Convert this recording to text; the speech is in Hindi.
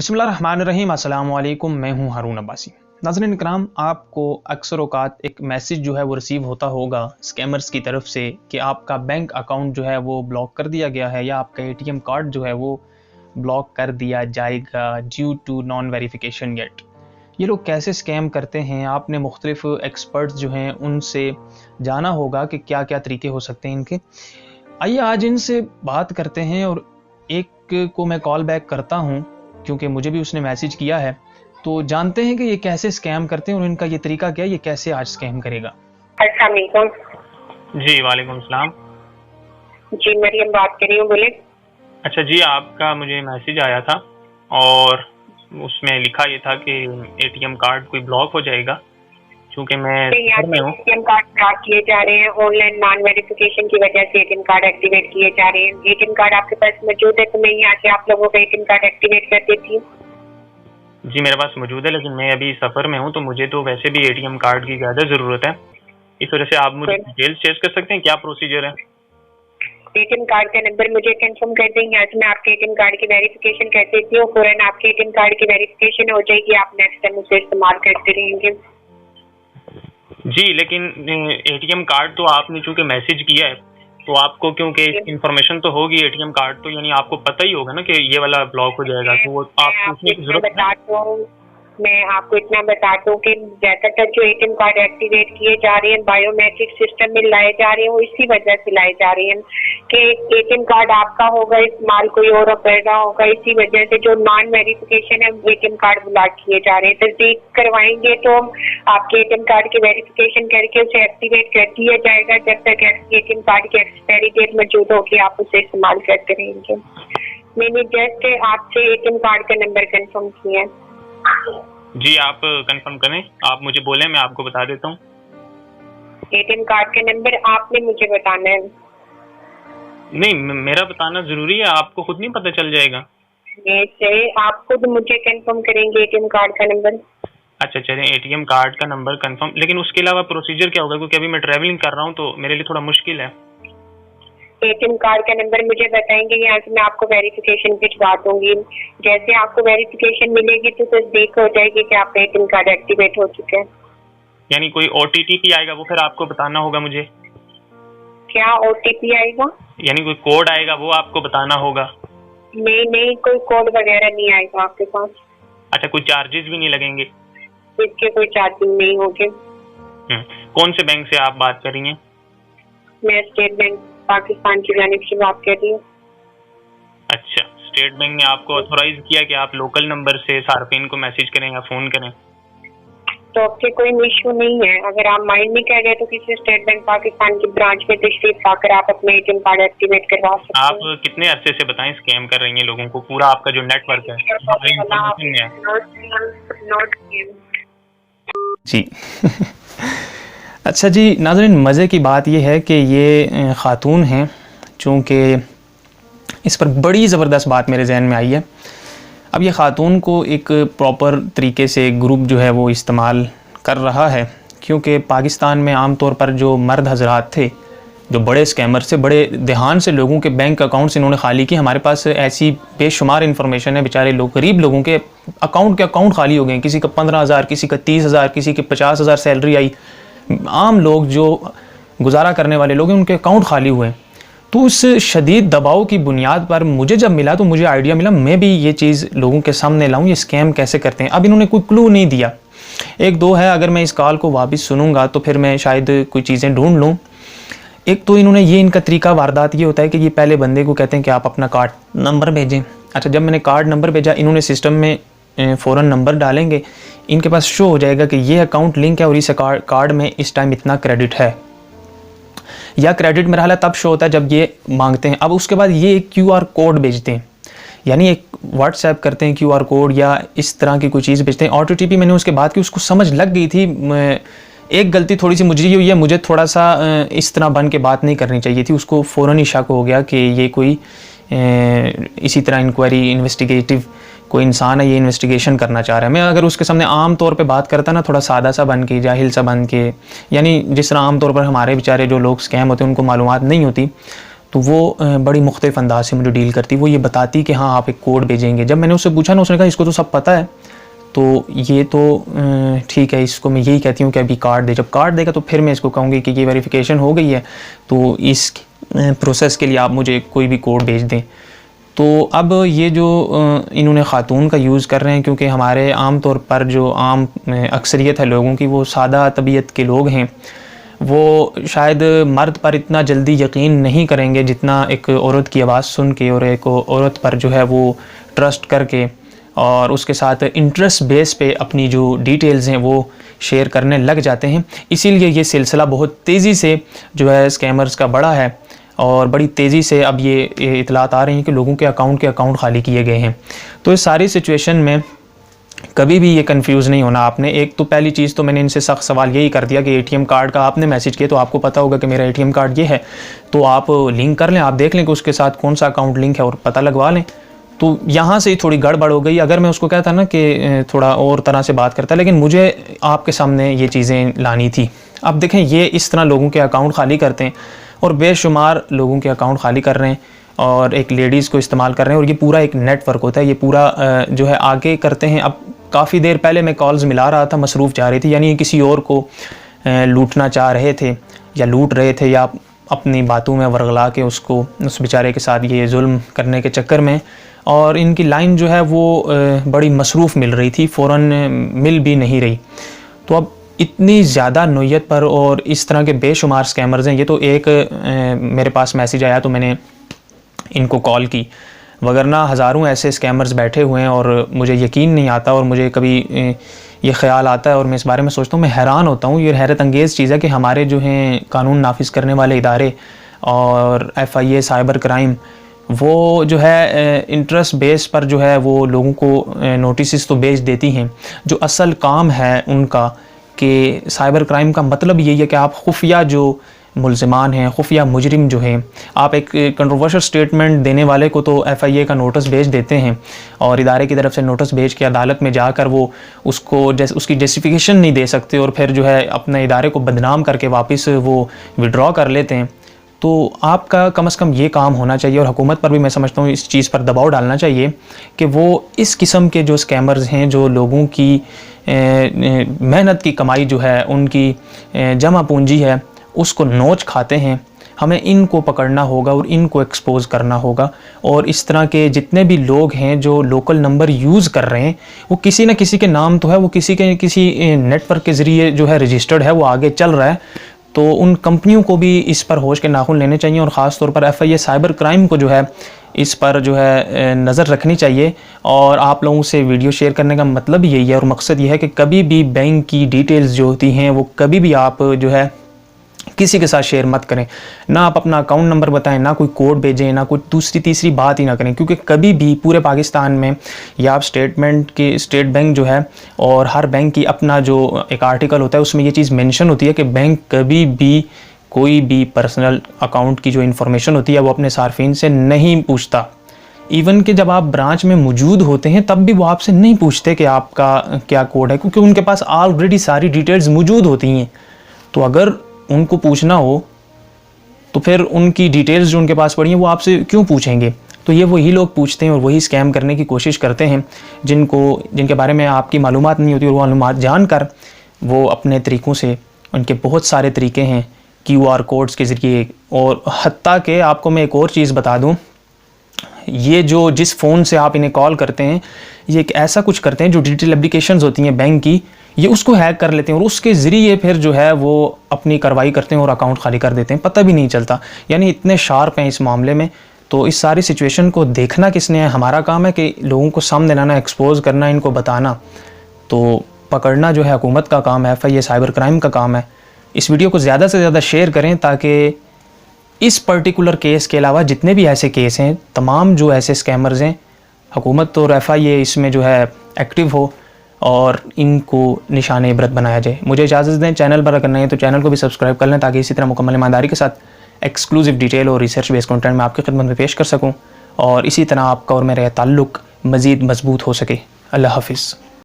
बिस्मिल्लाहिर्रहमानिर्रहीम। अस्सलाम वालेकुम। मैं हूं हारून अब्बासी। नाज़रीन इकराम, आपको अक्सर औक़ात एक मैसेज जो है वो रिसीव होता होगा स्कैमर्स की तरफ से कि आपका बैंक अकाउंट जो है वो ब्लॉक कर दिया गया है या आपका एटीएम कार्ड जो है वो ब्लॉक कर दिया जाएगा due to non verification yet. ये लोग कैसे स्कैम करते हैं, आपने मुख्तलिफ एक्सपर्ट्स जो हैं उनसे जाना होगा कि क्या क्या तरीके हो सकते हैं इनके। आइए आज इनसे बात करते हैं। और एक को मैं कॉल बैक करता हूँ क्योंकि मुझे भी उसने मैसेज किया है, तो जानते हैं कि ये कैसे स्कैम करते हैं और इनका ये तरीका क्या है, ये कैसे आज स्कैम करेगा। अस्सलाम वालेकुम। जी वालेकुम सलाम। जी मरियम बात कर रही हूँ, बोले। अच्छा जी, आपका मुझे मैसेज आया था और उसमें लिखा ये था कि एटीएम कार्ड कोई ब्लॉक हो जाएगा क्योंकि मैं घर में हूँ। एटीएम कार्ड ब्लॉक किए जा रहे हैं, ऑनलाइन नॉन वेरिफिकेशन की वजह से एटीएम कार्ड एक्टिवेट किए जा रहे हैं। एटीएम कार्ड आपके पास मौजूद है तो मैं यहाँ से आप लोगों का एटीएम कार्ड एक्टिवेट कर देती हूँ। जी मेरे पास मौजूद है, लेकिन मैं अभी सफ़र में हूँ तो मुझे तो वैसे भी एटीएम कार्ड की ज़्यादा ज़रूरत है। इस वजह से आप मुझे डिटेल्स शेयर कर सकते हैं, क्या प्रोसीजर है? एटीएम कार्ड का नंबर मुझे कंफर्म कर दें, यहाँ से मैं आपके एटीएम कार्ड की वेरिफिकेशन कर देती हूँ। फौरन आपके एटीएम कार्ड की वेरिफिकेशन हो जाएगी, आप नेक्स्ट टाइम उसे इस्तेमाल करते रहेंगे। जी लेकिन एटीएम कार्ड तो आपने चूंकि मैसेज किया है तो आपको क्योंकि इन्फॉर्मेशन तो होगी एटीएम कार्ड तो यानी आपको पता ही होगा ना कि ये वाला ब्लॉक हो जाएगा, तो वो आप पूछने की जरूरत है। मैं आपको इतना बता दूं कि ज्यादातर जो एटीएम कार्ड एक्टिवेट किए जा रहे हैं बायोमेट्रिक सिस्टम में लाए जा रहे हैं, वो इसी वजह से लाए जा रहे हैं कि एटीएम कार्ड आपका होगा, इस्तेमाल कोई और कर रहा होगा। इसी वजह से जो नॉन वेरिफिकेशन है एटीएम कार्ड ब्लॉक किए जा रहे हैं। तस्दीक करवाएंगे तो आपके एटीएम कार्ड की वेरिफिकेशन करके उसे एक्टिवेट कर दिया जाएगा। जब तक एटीएम कार्ड की एक्सपायरी डेट मौजूद होगी आप उसे इस्तेमाल करते रहेंगे। मैंने जस्ट आपसे एटीएम कार्ड का नंबर कंफर्म किया है। जी आप कंफर्म करें, आप मुझे बोले, मैं आपको बता देता हूँ। एटीएम कार्ड का नंबर आपने मुझे बताना है। नहीं मेरा बताना जरूरी है, आपको खुद नहीं पता चल जाएगा? से आप खुद मुझे कंफर्म करेंगे एटीएम कार्ड का नंबर। अच्छा चलें, एटीएम कार्ड का नंबर कंफर्म, लेकिन उसके अलावा प्रोसीजर क्या होगा क्योंकि अभी मैं ट्रैवलिंग कर रहा हूँ तो मेरे लिए थोड़ा मुश्किल है। एटीएम कार्ड का नंबर मुझे बताएंगे, यहाँ से मैं आपको वेरिफिकेशन भिजवा दूंगी। जैसे आपको वेरिफिकेशन मिलेगी तो तस्दीक हो जाएगी कि आपका एटीएम कार्ड एक्टिवेट हो चुका है। यानी कोई ओटीपी आएगा वो फिर आपको बताना होगा मुझे? क्या ओटीपी आएगा? यानी कोई कोड आएगा वो आपको बताना होगा? नहीं कोई कोड वगैरह नहीं आएगा आपके पास। अच्छा, कोई चार्जेस भी नहीं लगेंगे? इसके कोई चार्जिंग नहीं होगी। कौन से बैंक से आप बात कर रही हैं? मैं स्टेट बैंक पाकिस्तान की जानिब से बात कर रही हूँ। अच्छा, स्टेट बैंक ने आपको ऑथोराइज किया कि आप लोकल नंबर से सार्फिन को मैसेज करें या फोन करें? तो आपके कोई इशू नहीं है। अगर आप माइंड नहीं कर रहे तो किसी स्टेट बैंक पाकिस्तान की ब्रांच में तशरीफ लाकर आप अपने एटीएम कार्ड एक्टिवेट करवा सकते हैं। आप कितने अरसे से बताएं स्कैम कर रही हैं लोगों को? पूरा आपका जो नेटवर्क है जी अच्छा जी नाज़रीन, मज़े की बात यह है कि ये ख़ातून हैं, चूँकि इस पर बड़ी ज़बरदस्त बात मेरे जहन में आई है। अब ये ख़ातून को एक प्रॉपर तरीके से ग्रुप जो है वो इस्तेमाल कर रहा है, क्योंकि पाकिस्तान में आम तौर पर जो मर्द हजरात थे, जो बड़े स्कैमर से, बड़े ध्यान से लोगों के बैंक अकाउंट्स इन्होंने खाली किए। हमारे पास ऐसी बेशुमार इन्फॉर्मेशन है, बेचारे लोग, गरीब लोगों के अकाउंट खाली हो गए। किसी का 15,000, किसी का 30,000, किसी के 50,000 सैलरी आई। आम लोग जो गुजारा करने वाले लोग हैं उनके अकाउंट खाली हुए। तो उस शदीद दबाव की बुनियाद पर मुझे जब मिला तो मुझे आइडिया मिला मैं भी ये चीज़ लोगों के सामने लाऊं, ये स्कैम कैसे करते हैं। अब इन्होंने कोई क्लू नहीं दिया, एक दो है, अगर मैं इस कॉल को वापस सुनूंगा तो फिर मैं शायद कोई चीज़ें ढूंढ लूँ। एक तो इन्होंने ये, इनका तरीका वारदात ये होता है कि ये पहले बंदे को कहते हैं कि आप अपना कार्ड नंबर भेजें। अच्छा, जब मैंने कार्ड नंबर भेजा, इन्होंने सिस्टम में फ़ौरन नंबर डालेंगे, इनके पास शो हो जाएगा कि ये अकाउंट लिंक है और इस कार्ड में इस टाइम इतना क्रेडिट है, या क्रेडिट मेरा हाल तब शो होता है जब ये मांगते हैं। अब उसके बाद ये एक QR कोड भेजते हैं, यानी एक व्हाट्सएप करते हैं QR कोड या इस तरह की कोई चीज़ भेजते हैं। OTP मैंने उसके बाद की उसको समझ लग गई थी। एक गलती थोड़ी सी मुझे हुई है, मुझे थोड़ा सा इस तरह बन के बात नहीं करनी चाहिए थी। उसको फ़ौरन ही शक हो गया कि ये कोई इसी तरह इंक्वायरी इन्वेस्टिगेटिव कोई इंसान है, ये इन्वेस्टिगेशन करना चाह रहा है। मैं अगर उसके सामने आम तौर पे बात करता ना, थोड़ा सादा सा बन के, जाहिल सा बन के, यानी जिस तरह आम तौर पर हमारे बेचारे जो लोग स्कैम होते हैं उनको मालूमात नहीं होती, तो वो बड़ी मुख्तलिफ अंदाज से मुझे डील करती। वो ये बताती कि हाँ आप एक कोड भेजेंगे। जब मैंने उससे पूछा ना, उसने कहा इसको तो सब पता है, तो ये तो ठीक है, इसको मैं यही कहती हूँ कि अभी कार्ड दे, जब कार्ड देगा तो फिर मैं इसको कहूँगी कि ये वेरिफिकेशन हो गई है, तो इस प्रोसेस के लिए आप मुझे कोई भी कोड भेज दें। तो अब ये जो इन्होंने ख़ातून का यूज़ कर रहे हैं, क्योंकि हमारे आम तौर पर जो आम अक्सरियत है लोगों की, वो सादा तबीयत के लोग हैं, वो शायद मर्द पर इतना जल्दी यकीन नहीं करेंगे जितना एक औरत की आवाज़ सुन के और एक औरत पर जो है वो ट्रस्ट करके और उसके साथ इंटरेस्ट बेस पे अपनी जो डिटेल्स हैं वो शेयर करने लग जाते हैं। इसीलिए ये सिलसिला बहुत तेज़ी से जो है स्कैमर्स का बढ़ा है और बड़ी तेज़ी से अब ये इतलात आ रही हैं कि लोगों के अकाउंट खाली किए गए हैं। तो इस सारी सिचुएशन में कभी भी ये कंफ्यूज नहीं होना आपने। एक तो पहली चीज़ तो मैंने इनसे सख्त सवाल यही कर दिया कि एटीएम कार्ड का आपने मैसेज किया तो आपको पता होगा कि मेरा एटीएम कार्ड ये है, तो आप लिंक कर लें, आप देख लें कि उसके साथ कौन सा अकाउंट लिंक है और पता लगवा लें। तो यहाँ से थोड़ी गड़बड़ हो गई। अगर मैं उसको कहता ना कि थोड़ा और तरह से बात करता, लेकिन मुझे आपके सामने ये चीज़ें लानी थी। अब देखें, ये इस तरह लोगों के अकाउंट खाली करते हैं और बेशुमार लोगों के अकाउंट खाली कर रहे हैं और एक लेडीज़ को इस्तेमाल कर रहे हैं, और ये पूरा एक नेटवर्क होता है, ये पूरा जो है आगे करते हैं। अब काफ़ी देर पहले मैं कॉल्स मिला रहा था, मसरूफ़ जा रही थी, यानी किसी और को लूटना चाह रहे थे या लूट रहे थे या अपनी बातों में वरगला के उसको उस बेचारे के साथ ये जुल्म करने के चक्कर में, और इनकी लाइन जो है वो बड़ी मसरूफ़ मिल रही थी, फ़ौरन मिल भी नहीं रही। तो अब इतनी ज़्यादा नोयत पर और इस तरह के बेशुमार स्कैमर्स हैं। ये तो एक मेरे पास मैसेज आया तो मैंने इनको कॉल की, वगरना हज़ारों ऐसे स्कैमर्स बैठे हुए हैं और मुझे यकीन नहीं आता और मुझे कभी ये ख़्याल आता है और मैं इस बारे में सोचता हूँ, मैं हैरान होता हूँ। ये हैरत अंगेज़ चीज़ है कि हमारे जो हैं कानून नाफिज करने वाले इदारे और FIA साइबर क्राइम, वो जो है इंटरेस्ट बेस पर जो है वो लोगों को नोटिस तो भेज देती हैं। जो असल काम है उनका कि साइबर क्राइम का मतलब यही है कि आप खुफिया जो मुल्ज़िमान हैं, खुफिया मुजरिम जो हैं, आप एक कंट्रोवर्शियल स्टेटमेंट देने वाले को तो FIA का नोटिस भेज देते हैं और इदारे की तरफ से नोटिस भेज के अदालत में जाकर वो उसको उसकी जस्टिफिकेशन नहीं दे सकते और फिर जो है अपने इदारे को बदनाम करके वापस वो विड्रॉ कर लेते हैं। तो आपका कम से कम ये काम होना चाहिए और हुकूमत पर भी मैं समझता हूँ इस चीज़ पर दबाव डालना चाहिए कि वो इस किस्म के जो स्कैमर्स हैं, जो लोगों की मेहनत की कमाई जो है, उनकी जमा पूंजी है, उसको नोच खाते हैं, हमें इनको पकड़ना होगा और इनको एक्सपोज करना होगा। और इस तरह के जितने भी लोग हैं जो लोकल नंबर यूज़ कर रहे हैं, वो किसी न किसी के नाम तो है, वो किसी नेटवर्क के ज़रिए जो है रजिस्टर्ड है, वो आगे चल रहा है। तो उन कंपनियों को भी इस पर होश के नाखून लेने चाहिए और ख़ास तौर पर FIA साइबर क्राइम को जो है इस पर जो है नज़र रखनी चाहिए। और आप लोगों से वीडियो शेयर करने का मतलब यही है और मकसद ये है कि कभी भी बैंक की डिटेल्स जो होती हैं वो कभी भी आप जो है किसी के साथ शेयर मत करें। ना आप अपना अकाउंट नंबर बताएं, ना कोई कोड भेजें, ना कोई दूसरी तीसरी बात ही ना करें, क्योंकि कभी भी पूरे पाकिस्तान में या आप स्टेट बैंक जो है और हर बैंक की अपना जो एक आर्टिकल होता है उसमें ये चीज़ मेंशन होती है कि बैंक कभी भी कोई भी पर्सनल अकाउंट की जो इन्फॉर्मेशन होती है वो अपने सार्फिन से नहीं पूछता। इवन कि जब आप ब्रांच में मौजूद होते हैं तब भी वो आपसे नहीं पूछते कि आपका क्या कोड है, क्योंकि उनके पास ऑलरेडी सारी डिटेल्स मौजूद होती हैं। तो अगर उनको पूछना हो तो फिर उनकी डिटेल्स जो उनके पास पड़ी हैं वो आपसे क्यों पूछेंगे। तो ये वही लोग पूछते हैं और वही स्कैम करने की कोशिश करते हैं जिनके बारे में आपकी मालूमात नहीं होती, और वो मालूमात जानकर वो अपने तरीक़ों से, उनके बहुत सारे तरीके हैं QR कोड्स के ज़रिए। और हत्ता के आपको मैं एक और चीज़ बता दूं, ये जो जिस फ़ोन से आप इन्हें कॉल करते हैं, ये एक ऐसा कुछ करते हैं जो डिजिटल एप्लीकेशंस होती हैं बैंक की, ये उसको हैक कर लेते हैं और उसके ज़रिए फिर जो है वो अपनी कार्रवाई करते हैं और अकाउंट खाली कर देते हैं, पता भी नहीं चलता। यानी इतने शार्प हैं इस मामले में। तो इस सारी सिचुएशन को देखना किसने है? हमारा काम है कि लोगों को सामने लाना, एक्सपोज करना, इनको बताना। तो पकड़ना जो है हुकूमत का काम है, FIA साइबर क्राइम का काम है। इस वीडियो को ज़्यादा से ज़्यादा शेयर करें ताकि इस पर्टिकुलर केस के अलावा जितने भी ऐसे केस हैं, तमाम जो ऐसे स्कैमर्स हैं, हुकूमत और FIA इसमें जो है एक्टिव हो और इनको निशान इबरत बनाया जाए। मुझे इजाज़त दें। चैनल पर अगर नहीं है तो चैनल को भी सब्सक्राइब कर लें ताकि इसी तरह मुकम्मल ईमानदारी के साथ एक्सक्लूसिव डिटेल और रिसर्च बेस्ड कंटेंट मैं आपकी खिदमत में पेश कर सकूं और इसी तरह आपका और मेरा ताल्लुक़ मज़ीद मजबूत हो सके। अल्लाह हाफ़िज़।